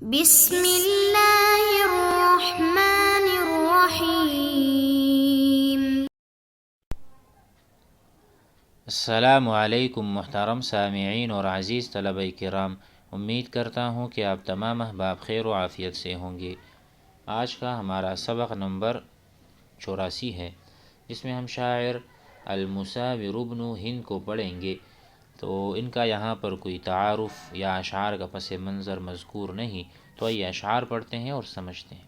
بسم اللہ الرحمن الرحیم۔ السلام علیکم محترم سامعین اور عزیز طلبہ کرام، امید کرتا ہوں کہ آپ تمام احباب خیر و عافیت سے ہوں گے۔ آج کا ہمارا سبق نمبر 84 ہے، جس میں ہم شاعر المساور ابن ہند کو پڑھیں گے۔ تو ان کا یہاں پر کوئی تعارف یا اشعار کا پس منظر مذکور نہیں، تو یہ اشعار پڑھتے ہیں اور سمجھتے ہیں۔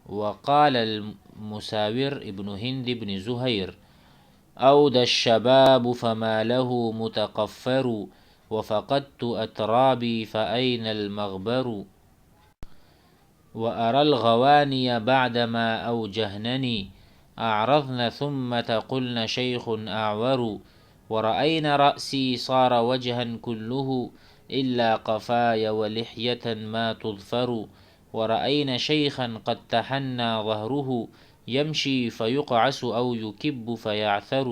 وقال المساور ابن ہند ابن زہیر: أود الشباب فما له متقفر، وفقدت أترابي فأين المغبر، وأرى الغواني بعدما أوجهنني أعرضن ثم قلن شيخ أعور، ورأينا رأسي صار وجها كله إلا قفاي ولحية ما تظفر، ورأينا شيخا قد تحنى ظهره يمشي فيقعس أو يكب فيعثر،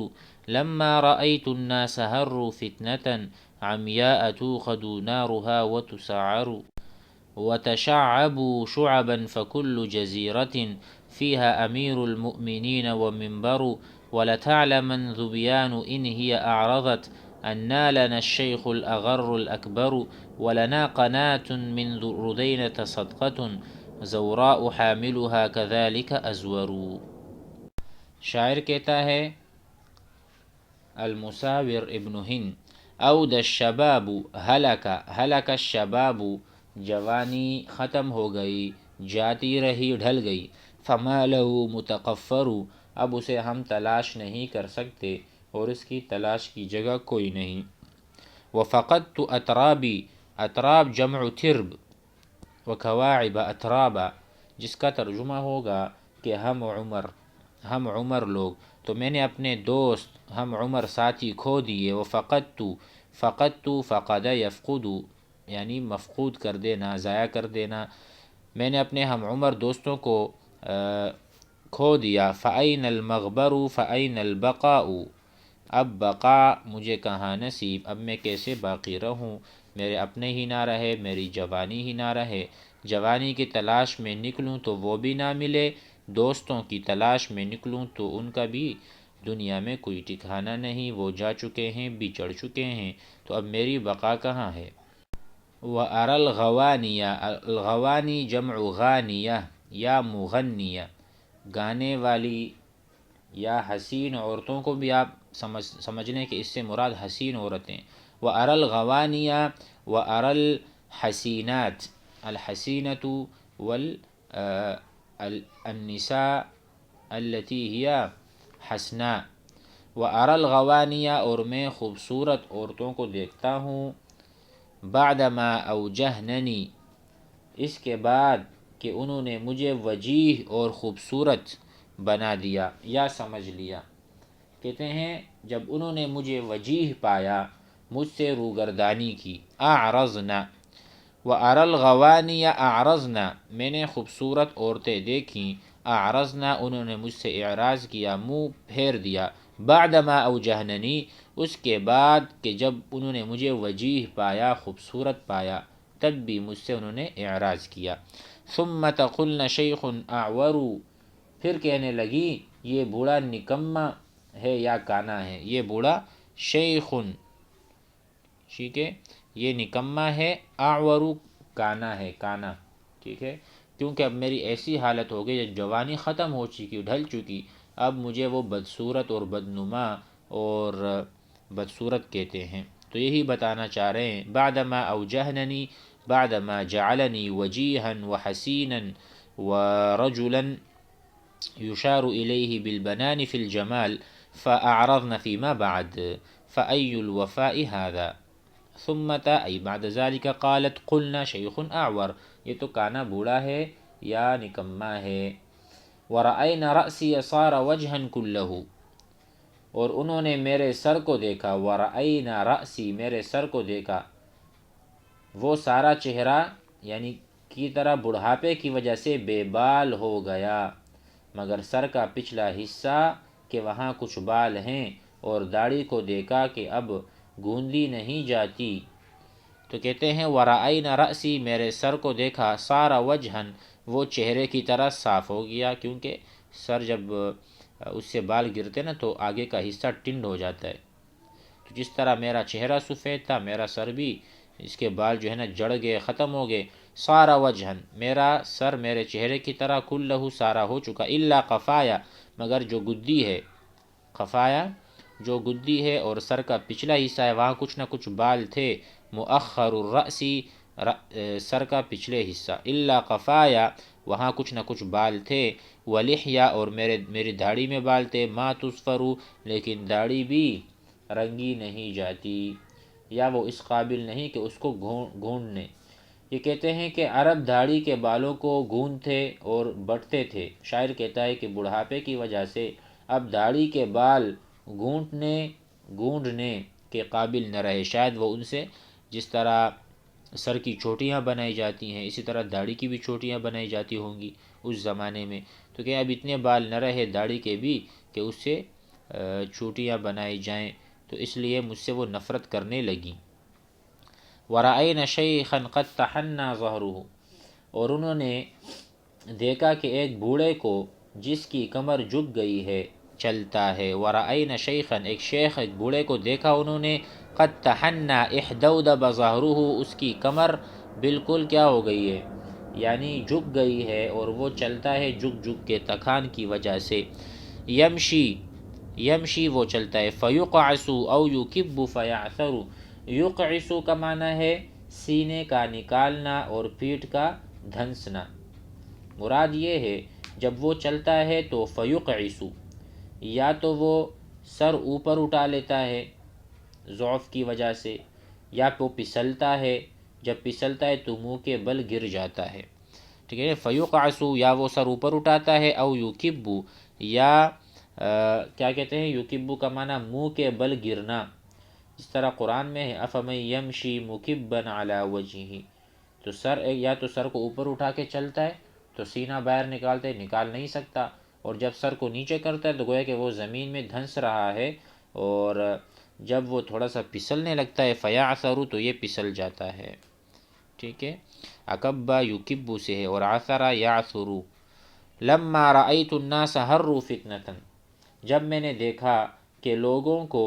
لما رأيت الناس هروا فتنة عمياء توقد نارها وتسعر، وتشعبوا شعبا فكل جزيرة فيها أمير المؤمنين ومنبر، ولتعلمن ذبيان إن هي أعرضت أننا لنا الشيخ الأغر الأكبر، ولنا قناة من ردينة صدقة زوراء حاملها كذلك أزور۔ شاعر کہتا ہے المساور ابن ہند: اود الشباب ہلک الشباب، جوانی ختم ہو گئی، جاتی رہی، ڈھل گئی، فما له متقفر، اب اسے ہم تلاش نہیں کر سکتے اور اس کی تلاش کی جگہ کوئی نہیں۔ وفقدت اترابی، اتراب جمع ترب، وکواعب اترابا، جس کا ترجمہ ہوگا کہ ہم عمر لوگ، تو میں نے اپنے دوست ہم عمر ساتھی کھو دیے۔ فقدت فقد یفقد، یعنی مفقود کر دینا، ضائع کر دینا، میں نے اپنے ہم عمر دوستوں کو کھو دیا۔ فأین المغبر فأین البقاء، اب بقا مجھے کہاں نصیب، اب میں کیسے باقی رہوں، میرے اپنے ہی نہ رہے، میری جوانی ہی نہ رہے، جوانی کی تلاش میں نکلوں تو وہ بھی نہ ملے، دوستوں کی تلاش میں نکلوں تو ان کا بھی دنیا میں کوئی ٹھکانہ نہیں، وہ جا چکے ہیں، بچڑ چکے ہیں، تو اب میری بقا کہاں ہے۔ وَأَرَى الْغَوَانِيَ، الغوانی جمع غانیہ یا مغنیہ، گانے والی یا حسین عورتوں کو بھی آپ سمجھ لیں کہ اس سے مراد حسین عورتیں۔ وَأَرَى الْغَوَانِيَ وَأَرَى الْحَسِينَاتِ، الحسینۃ والنساء التي هي حسناء۔ وَأَرَى الْغَوَانِيَ، اور میں خوبصورت عورتوں کو دیکھتا ہوں، بعدما اوجہننی، اس کے بعد کہ انہوں نے مجھے وجیح اور خوبصورت بنا دیا یا سمجھ لیا۔ کہتے ہیں جب انہوں نے مجھے وجیح پایا، مجھ سے روگردانی کی۔ اعرضنا، وَأَرَى الْغَوَانِيَ اعرضنا، میں نے خوبصورت عورتیں دیکھیں، اعرضنا، انہوں نے مجھ سے اعراض کیا، منہ پھیر دیا، بعدما اوجہننی، اس کے بعد کہ جب انہوں نے مجھے وجیح پایا، خوبصورت پایا، تب بھی مجھ سے انہوں نے اعراض کیا۔ ثم قلن شیخ اعور، پھر کہنے لگی یہ بوڑھا نکما ہے یا کانا ہے، یہ بوڑھا شیخ، ٹھیک ہے، یہ نکما ہے، اعور کانا ہے، کانا، ٹھیک ہے، کیونکہ اب میری ایسی حالت ہو گئی، جب جوانی ختم ہو چکی، ڈھل چکی، اب مجھے وہ بدصورت اور بدنما اور بدصورت کہتے ہیں۔ تو یہی بتانا چاہ رہے ہیں، بعدما اوجہننی، بعدما جعلنی وجیہا وحسینا ورجلا یشار الیہ بالبنان فی الجمال، فاعرضن فیما بعد، فأی الوفاء هذا، ثم ای بعد ذلك قالت قلنا شیخ اعور، یہ تو کانا بوڑھا ہے یا نکما ہے۔ ورأینا رأسی صار وجہا کلہ، اور انہوں نے میرے سر کو دیکھا، ورأینا رأسی، میرے سر کو دیکھا، وہ سارا چہرہ یعنی کی طرح بڑھاپے کی وجہ سے بے بال ہو گیا، مگر سر کا پچھلا حصہ کہ وہاں کچھ بال ہیں، اور داڑھی کو دیکھا کہ اب گوندی نہیں جاتی، تو کہتے ہیں ورأینا رأسی، میرے سر کو دیکھا، صار وجہن، وہ چہرے کی طرح صاف ہو گیا، کیونکہ سر جب اس سے بال گرتے نا تو آگے کا حصہ ٹنڈ ہو جاتا ہے، تو جس طرح میرا چہرہ سفید تھا میرا سر بھی، اس کے بال جو ہے نا جڑ گئے، ختم ہو گئے۔ صار وجہن، میرا سر میرے چہرے کی طرح کلہ سارا ہو چکا، الا قفایا، مگر جو گدی ہے، قفایا جو گدی ہے اور سر کا پچھلا حصہ ہے وہاں کچھ نہ کچھ بال تھے، مؤخر الرأسی، سر کا پچھلے حصہ، الا قفایا، وہاں کچھ نہ کچھ بال تھے، ولحیا، اور میری داڑھی میں بال تھے، ما تصفرو، لیکن داڑھی بھی رنگی نہیں جاتی، یا وہ اس قابل نہیں کہ اس کو گھونڈنے۔ یہ کہتے ہیں کہ عرب داڑھی کے بالوں کو گھونتے اور بٹتے تھے، شاعر کہتا ہے کہ بڑھاپے کی وجہ سے اب داڑھی کے بال گھونڈنے کے قابل نہ رہے، شاید وہ ان سے جس طرح سر کی چوٹیاں بنائی جاتی ہیں اسی طرح داڑھی کی بھی چوٹیاں بنائی جاتی ہوں گی اس زمانے میں، تو کہ اب اتنے بال نہ رہے داڑھی کے بھی کہ اس سے چوٹیاں بنائی جائیں، تو اس لیے مجھ سے وہ نفرت کرنے لگیں۔ ورأینا شیخا قد تحنی ظہرہ، اور انہوں نے دیکھا کہ ایک بوڑھے کو جس کی کمر جھک گئی ہے چلتا ہے۔ ورأینا شیخا، ایک شیخ، ایک بوڑھے کو دیکھا انہوں نے، قد تحنی، احدودب ظہرہ، اس کی کمر بالکل کیا ہو گئی ہے، یعنی جھک گئی ہے اور وہ چلتا ہے جھک جھک کے، تکان کی وجہ سے۔ یمشی وہ چلتا ہے، فیقعس او یکب فیعثر، یقعس کا معنی ہے سینے کا نکالنا اور پیٹھ کا دھنسنا، مراد یہ ہے جب وہ چلتا ہے تو فیقعس، یا تو وہ سر اوپر اٹھا لیتا ہے ضعف کی وجہ سے، یا وہ پسلتا ہے، جب پسلتا ہے تو منہ کے بل گر جاتا ہے، ٹھیک ہے۔ فیقعس، یا وہ سر اوپر اٹھاتا ہے، او یکب، یا کیا کہتے ہیں، یکب کا معنی منہ کے بل گرنا، اس طرح قرآن میں ہے افمن یمشی مکبا علی وجہہ، تو سر یا تو سر کو اوپر اٹھا کے چلتا ہے تو سینہ باہر نکال نہیں سکتا، اور جب سر کو نیچے کرتا ہے تو گویا کہ وہ زمین میں دھنس رہا ہے، اور جب وہ تھوڑا سا پسلنے لگتا ہے فیعثر، تو یہ پسل جاتا ہے، ٹھیک ہے۔ اکبا یکب سے ہے، اور عثر یعثر۔ لما رأیت الناس حروا فتنة، جب میں نے دیکھا کہ لوگوں کو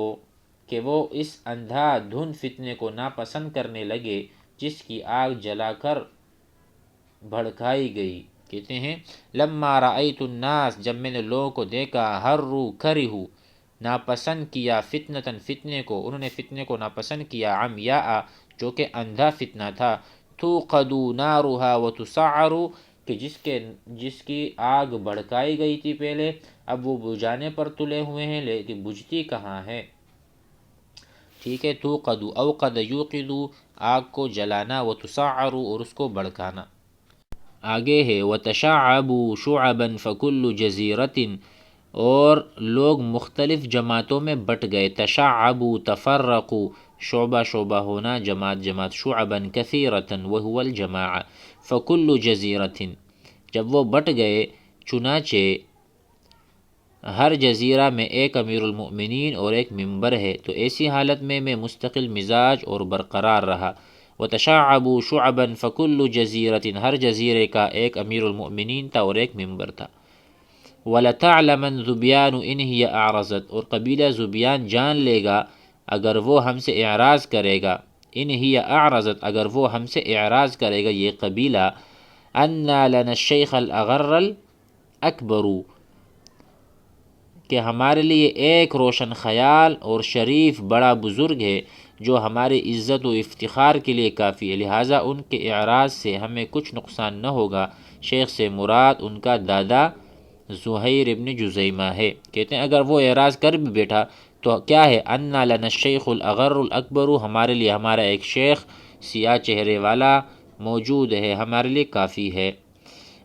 کہ وہ اس اندھا دھند فتنے کو ناپسند کرنے لگے جس کی آگ جلا کر بھڑکائی گئی، کہتے ہیں لما رأیت الناس، جب میں نے لوگوں کو دیکھا، حروا کرہوا، ناپسند کیا، فتنة فتنے کو، انہوں نے فتنے کو ناپسند کیا، عمیاء جو کہ اندھا فتنہ تھا، توقد نارها وتسعر، کہ جس کی آگ بھڑکائی گئی تھی پہلے، اب وہ بجھانے پر تلے ہوئے ہیں لیکن بجھتی کہاں ہے، ٹھیک ہے۔ توقد، اوقد یوقد، آگ کو جلانا، وتسعر، اور اس کو بھڑکانا۔ آگے ہے وتشعبوا شعبا فکل جزیرۃ، اور لوگ مختلف جماعتوں میں بٹ گئے، تشعبوا تفرقوا، شعبہ شعبہ ہونا، جماعت جماعت، شعبا کثیرۃ وہو الجماعہ، فکل جزیرۃ، جب وہ بٹ گئے چنانچہ ہر جزیرہ میں ایک امیر المؤمنین اور ایک ممبر ہے، تو ایسی حالت میں میں مستقل مزاج اور برقرار رہا۔ وتشعبوا شعبا فکل جزیرۃ، ہر جزیرے کا ایک امیر المؤمنین تھا اور ایک ممبر تھا۔ وَلَتَعْلَمَنْ ذُبْيَانُ إِنْ هِيَ أَعْرَضَتْ، اور قبیلہ ذبیان جان لے گا اگر وہ ہم سے اعراض کرے گا، إِنْ هِيَ أَعْرَضَتْ، اگر وہ ہم سے اعراض کرے گا یہ قبیلہ، أَنَّا لَنَا الشَّيْخَ الْأَغَرَّ الْأَكْبَرُ، کہ ہمارے لیے ایک روشن خیال اور شریف بڑا بزرگ ہے جو ہماری عزت و افتخار کے لیے کافی ہے، لہٰذا ان کے اعراض سے ہمیں کچھ نقصان نہ ہوگا۔ شیخ سے مراد ان کا دادا زہیر ابن جزیمہ ہے، کہتے ہیں اگر وہ اعراض کر بھی بیٹھا تو کیا ہے، انا لنا الشیخ الاغر الاکبر، ہمارے لیے ہمارا ایک شیخ سیاہ چہرے والا موجود ہے، ہمارے لیے کافی ہے۔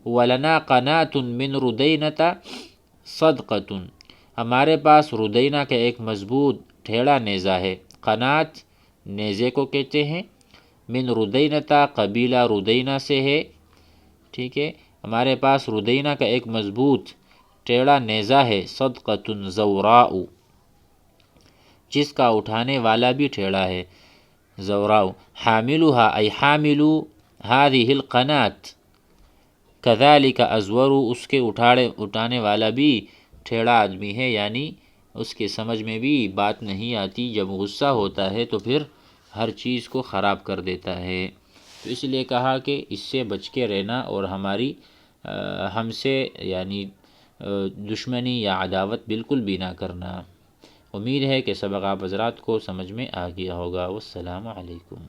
ولنا قناۃ من ردینۃ صدقۃ، ہمارے پاس ردینہ کا ایک مضبوط ٹھیڑا نیزہ ہے، قنات نیزے کو کہتے ہیں، من ردینۃ قبیلہ ردینہ سے ہے، ٹھیک ہے، ہمارے پاس ردینہ کا ایک مضبوط ٹیڑھا نیزہ ہے، صدقۃ زوراء، جس کا اٹھانے والا بھی ٹیڑھا ہے، زوراء، حاملها ای حاملو هذه القنات، کذالک ازورو اس کے اٹھانے والا بھی ٹھیڑا آدمی ہے، یعنی اس کے سمجھ میں بھی بات نہیں آتی، جب غصہ ہوتا ہے تو پھر ہر چیز کو خراب کر دیتا ہے۔ تو اس لیے کہا کہ اس سے بچ کے رہنا اور ہم سے یعنی دشمنی یا عداوت بالکل بھی نہ کرنا۔ امید ہے کہ سبق آپ حضرات کو سمجھ میں آ گیا ہوگا۔ والسلام علیکم۔